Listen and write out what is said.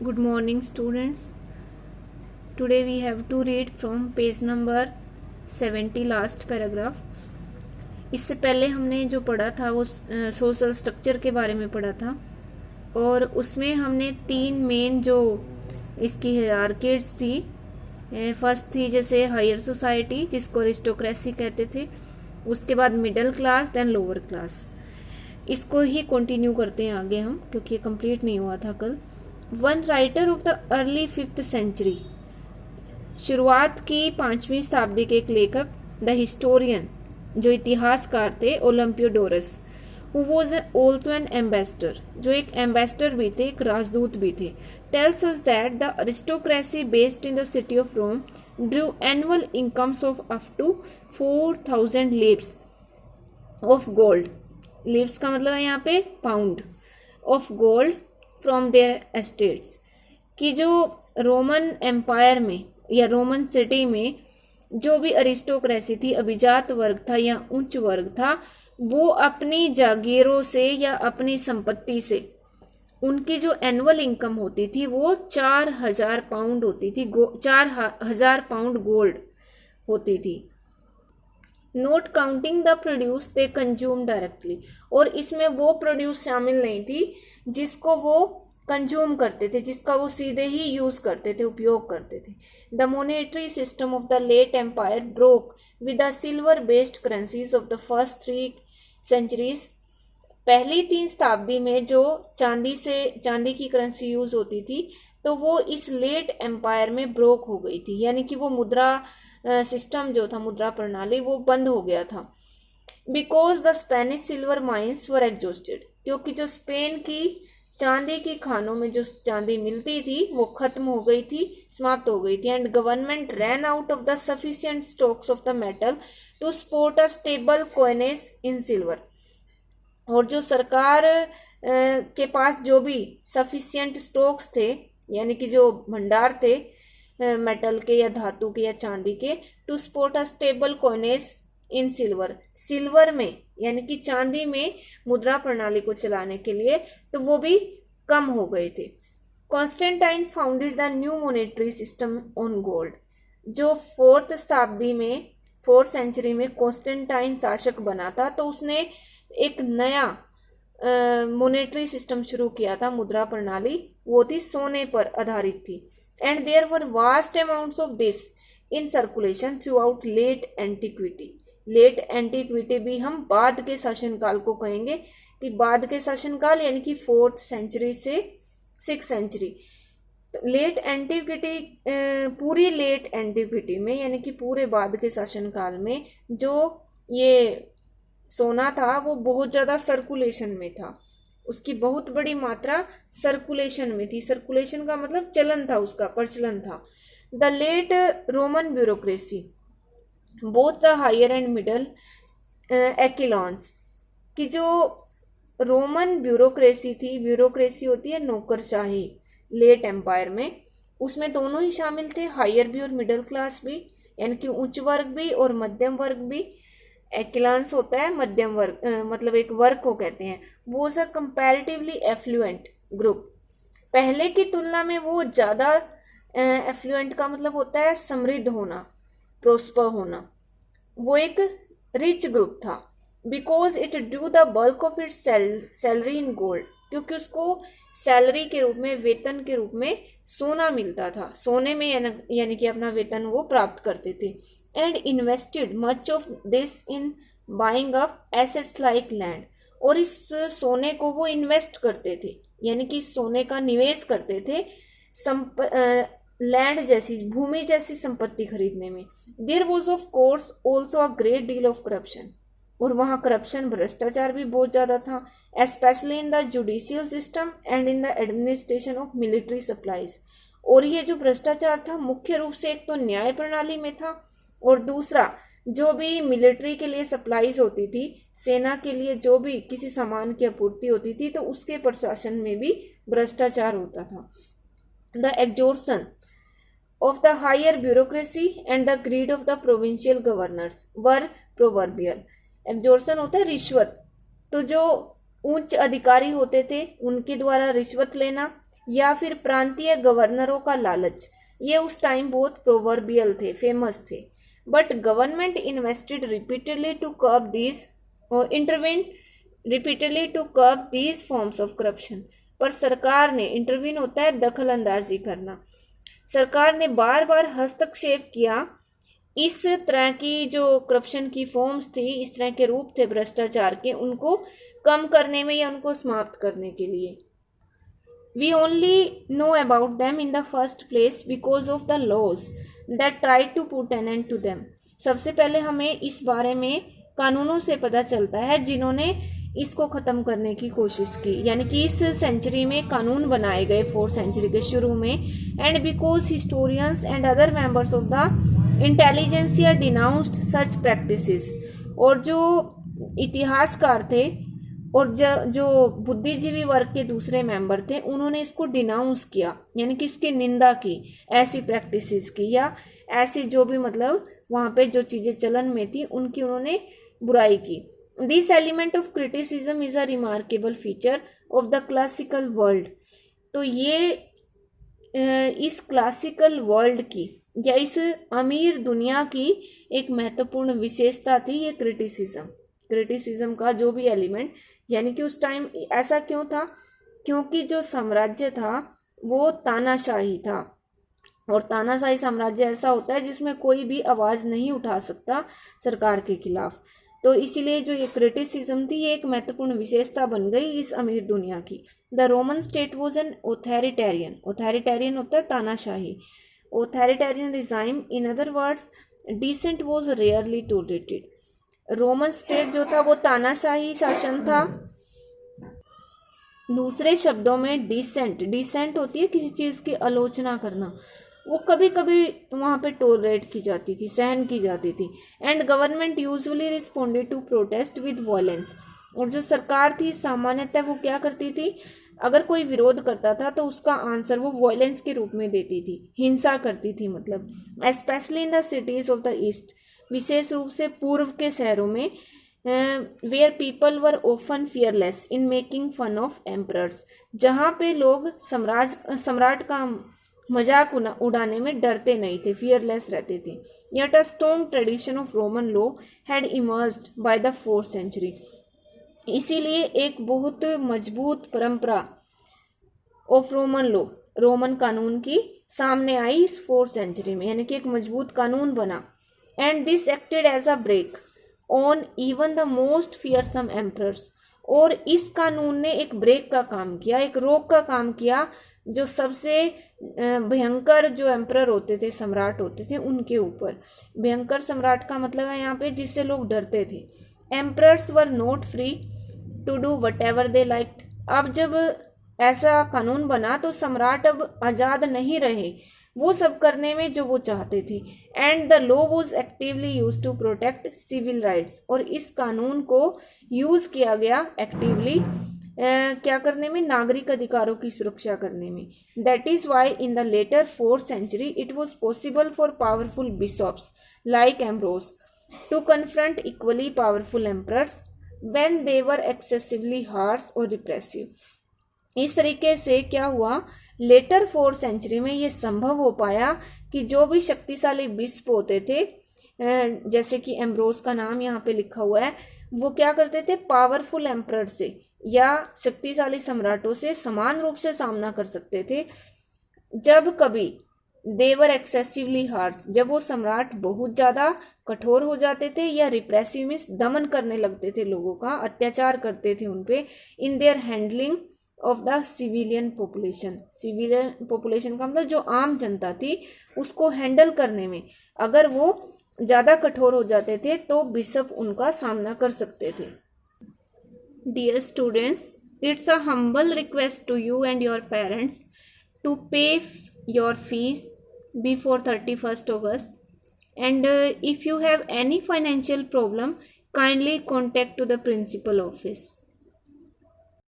Good morning, students. Today we have to read from page number 70, last paragraph. इससे पहले हमने जो पढ़ा था वो सोशल स्ट्रक्चर के बारे में पढ़ा था और उसमें हमने तीन मेन जो इसकी हायरार्कीज थी। फर्स्ट थी जैसे हायर सोसाइटी, जिसको अरिस्टोक्रेसी कहते थे, उसके बाद middle class, then lower class. इसको ही कंटिन्यू करते हैं आगे हम, क्योंकि ये कंप्लीट नहीं हुआ था कल। One writer of the early 5th century, शुरुआत की 5वीं शताब्दी के एक लेखक, द हिस्टोरियन जो इतिहासकार थे, Olympiodorus, who was also an ambassador, जो एक एम्बेसडर भी थे, एक राजदूत भी थे, tells us that the aristocracy based in the city of Rome drew annual incomes of up to 4,000 livres of gold. livres का मतलब है यहाँ पे pound, of gold from their estates. कि जो रोमन एम्पायर में या रोमन सिटी में जो भी अरिस्टोक्रेसी थी, अभिजात वर्ग था या उच्च वर्ग था, वो अपनी जागीरों से या अपनी संपत्ति से उनकी जो एनुअल इनकम होती थी वो 4,000 पाउंड होती थी, 4,000 पाउंड गोल्ड होती थी। Note counting the produce they consume directly, और इसमें वो प्रोड्यूस शामिल नहीं थी जिसको वो कंज्यूम करते थे, जिसका वो सीधे ही यूज करते थे, उपयोग करते थे। The monetary system of the late empire broke with the silver based currencies of the first 3 centuries. पहली 3 शताब्दी में जो चांदी की करेंसी यूज होती थी, तो वो इस लेट एम्पायर में ब्रोक हो गई थी, यानी कि वो मुद्रा सिस्टम जो था, मुद्रा प्रणाली, वो बंद हो गया था। Because the Spanish silver mines were exhausted, क्योंकि जो स्पेन की चांदी की खानों में जो चांदी मिलती थी वो खत्म हो गई थी, समाप्त हो गई थी। And government ran out of the sufficient stocks of the metal to support a stable coinage in silver, और जो सरकार के पास जो भी सफिशिएंट स्टॉक्स थे, यानी कि जो भंडार थे मेटल के या धातु के या चांदी के, to support a stable coinage in silver, silver में यानी कि चांदी में मुद्रा प्रणाली को चलाने के लिए, तो वो भी कम हो गए थे। Constantine founded the new monetary system on gold, जो 4th शताब्दी में 4th सेंचुरी में कॉन्स्टेंटाइन शासक बना था, तो उसने एक नया मॉनेटरी सिस्टम शुरू किया था, मुद्रा प्रणाली, वो थी सोने पर आधारित थी। And there were vast amounts of this in circulation throughout late antiquity. Late antiquity भी हम बाद के शासनकाल को कहेंगे, कि बाद के शासनकाल यानी कि 4th सेंचुरी से 6th सेंचुरी। लेट एंटीक्विटी, पूरी लेट एंटीक्विटी में यानी कि पूरे बाद के शासनकाल में जो ये सोना था वो बहुत ज्यादा सर्कुलेशन में था, उसकी बहुत बड़ी मात्रा सर्कुलेशन में थी। सर्कुलेशन का मतलब चलन था, उसका प्रचलन था। The late Roman bureaucracy both the higher and middle echelons, की जो रोमन ब्यूरोक्रेसी थी, ब्यूरोक्रेसी होती है नौकरशाही लेट एम्पायर में, उसमें दोनों ही शामिल थे, हायर भी और मिडिल क्लास भी, यानी कि उच्च वर्ग भी और मध्यम वर्ग भी। एक्लांस होता है मध्यम वर्ग, मतलब एक वर्ग को कहते हैं। वो अ कंपैरेटिवली एफ्लुएंट ग्रुप, पहले की तुलना में वो ज्यादा एफ्लुएंट का मतलब होता है समृद्ध होना, प्रोस्पर होना। वो एक रिच ग्रुप था। Because it due the bulk of its salary in gold, क्योंकि उसको सैलरी के रूप में, वेतन के रूप में सोना मिलता था, सोने में यानी कि अपना वेतन वो प्राप्त करते थे। And invested much of this in buying up assets like land, और इस सोने को वो इन्वेस्ट करते थे, यानी कि सोने का निवेश करते थे लैंड जैसी, भूमि जैसी संपत्ति खरीदने में। There was of course also a great deal of corruption, और वहां करप्शन, भ्रष्टाचार भी बहुत ज्यादा था, especially in the judicial system and in the administration of military supplies. और ये जो भ्रष्टाचार था मुख्य रूप से एक तो न्याय प्रणाली में था, और दूसरा जो भी मिलिट्री के लिए सप्लाईज होती थी, सेना के लिए जो भी किसी सामान की आपूर्ति होती थी, तो उसके प्रशासन में भी भ्रष्टाचार होता था। The extortion of the higher bureaucracy and the greed of the provincial governors were proverbial. एक्जॉर्शन होता है रिश्वत, तो जो उच्च अधिकारी होते थे उनके द्वारा रिश्वत लेना या फिर प्रांतीय गवर्नरों का लालच, ये उस टाइम बहुत प्रोवर्बियल थे, फेमस थे। But government invested repeatedly to curb these intervene repeatedly to curb these forms of corruption. पर सरकार ने, इंटरवीन होता है दखल अंदाजी करना, सरकार ने बार बार हस्तक्षेप किया इस तरह की जो करप्शन की फॉर्म्स थी, इस तरह के रूप थे भ्रष्टाचार के, उनको कम करने में या उनको समाप्त करने के लिए। We only know about them in the first place because of the laws that try to put an end to them. सबसे पहले हमें इस बारे में कानूनों से पता चलता है जिन्होंने इसको खत्म करने की कोशिश की, यानी कि इस सेंचुरी में कानून बनाए गए, 4th सेंचुरी के शुरू में। And because historians and other members of the intelligentsia denounced such practices, और जो इतिहासकार थे और जो बुद्धिजीवी वर्ग के दूसरे मेंबर थे, उन्होंने इसको डिनाउंस किया, यानी कि इसकी निंदा की, ऐसी प्रैक्टिसेस की, या ऐसी जो भी मतलब वहां पे जो चीजें चलन में थी उनकी उन्होंने बुराई की। This element of criticism is a remarkable feature of the classical world. तो ये इस क्लासिकल वर्ल्ड की या इस अमीर दुनिया की एक महत्वपूर्ण विशेषता थी ये क्रिटिसिज्म का जो भी एलिमेंट। यानी कि उस टाइम ऐसा क्यों था? क्योंकि जो साम्राज्य था वो तानाशाही था, और तानाशाही साम्राज्य ऐसा होता है जिसमें कोई भी आवाज नहीं उठा सकता सरकार के खिलाफ। तो इसीलिए जो ये क्रिटिसिज्म थी ये एक महत्वपूर्ण विशेषता बन गई इस अमीर दुनिया की। The Roman state was an authoritarian होता है तानाशाही, authoritarian regime, in other words dissent was rarely tolerated. Roman state जो था वो तानाशाही शासन था। दूसरे शब्दों में डिसेंट होती है किसी चीज की आलोचना करना, वो कभी कभी वहां पे टॉलरेट की जाती थी, सहन की जाती थी। And government usually responded to protest with violence, और जो सरकार थी सामान्यतः वो क्या करती थी, अगर कोई विरोध करता था तो उसका आंसर वो वायलेंस के रूप में देती थी, हिंसा करती थी मतलब। Specially in the cities of the east, विशेष रूप से पूर्व के शहरों में, where people were often fearless in making fun of emperors, जहाँ पे लोग सम्राट का मजाक उड़ाने में डरते नहीं थे, फियरलेस रहते थे। Yet a strong tradition of Roman law had emerged by the 4th century. इसीलिए एक बहुत मजबूत परंपरा ऑफ रोमन लॉ, रोमन कानून की सामने आई इस 4th सेंचुरी में, यानी कि एक मजबूत कानून बना। And this acted as a brake on even the most fearsome emperors, और इस कानून ने एक ब्रेक का काम किया, एक रोक का काम किया जो सबसे भयंकर जो एम्परर होते थे, सम्राट होते थे, उनके ऊपर। भयंकर सम्राट का मतलब है यहाँ पे जिससे लोग डरते थे। Emperors were not free to do whatever they liked. अब जब ऐसा कानून बना तो सम्राट अब आजाद नहीं रहे वो सब करने में जो वो चाहते थे। And the law was actively use to protect civil rights, और इस कानून को यूज किया गया एक्टिवली क्या करने में, नागरिक अधिकारों की सुरक्षा करने में। That is why in the later 4th century it was possible for powerful bishops like Ambrose to confront equally powerful emperors when they were excessively harsh और रिप्रेसिव। इस तरीके से क्या हुआ, लेटर 4th सेंचुरी में ये संभव हो पाया कि जो भी शक्तिशाली बिशप होते थे, जैसे कि एम्ब्रोस का नाम यहाँ पे लिखा हुआ है, वो क्या करते थे, पावरफुल एम्परर से या शक्तिशाली सम्राटों से समान रूप से सामना कर सकते थे। जब कभी देवर एक्सेसिवली हार्श, जब वो सम्राट बहुत ज्यादा कठोर हो जाते थे, या रिप्रेसिव मींस दमन करने लगते थे लोगों का, अत्याचार करते थे उनपे, in their handling of the civilian population. Civilian population का मतलब जो आम जनता थी उसको हैंडल करने में अगर वो ज्यादा कठोर हो जाते थे तो बिशप उनका सामना कर सकते थे। Dear students, it's a humble request to you and your parents to pay your fees before 31st August. And if you have any financial problem, kindly contact to the principal office.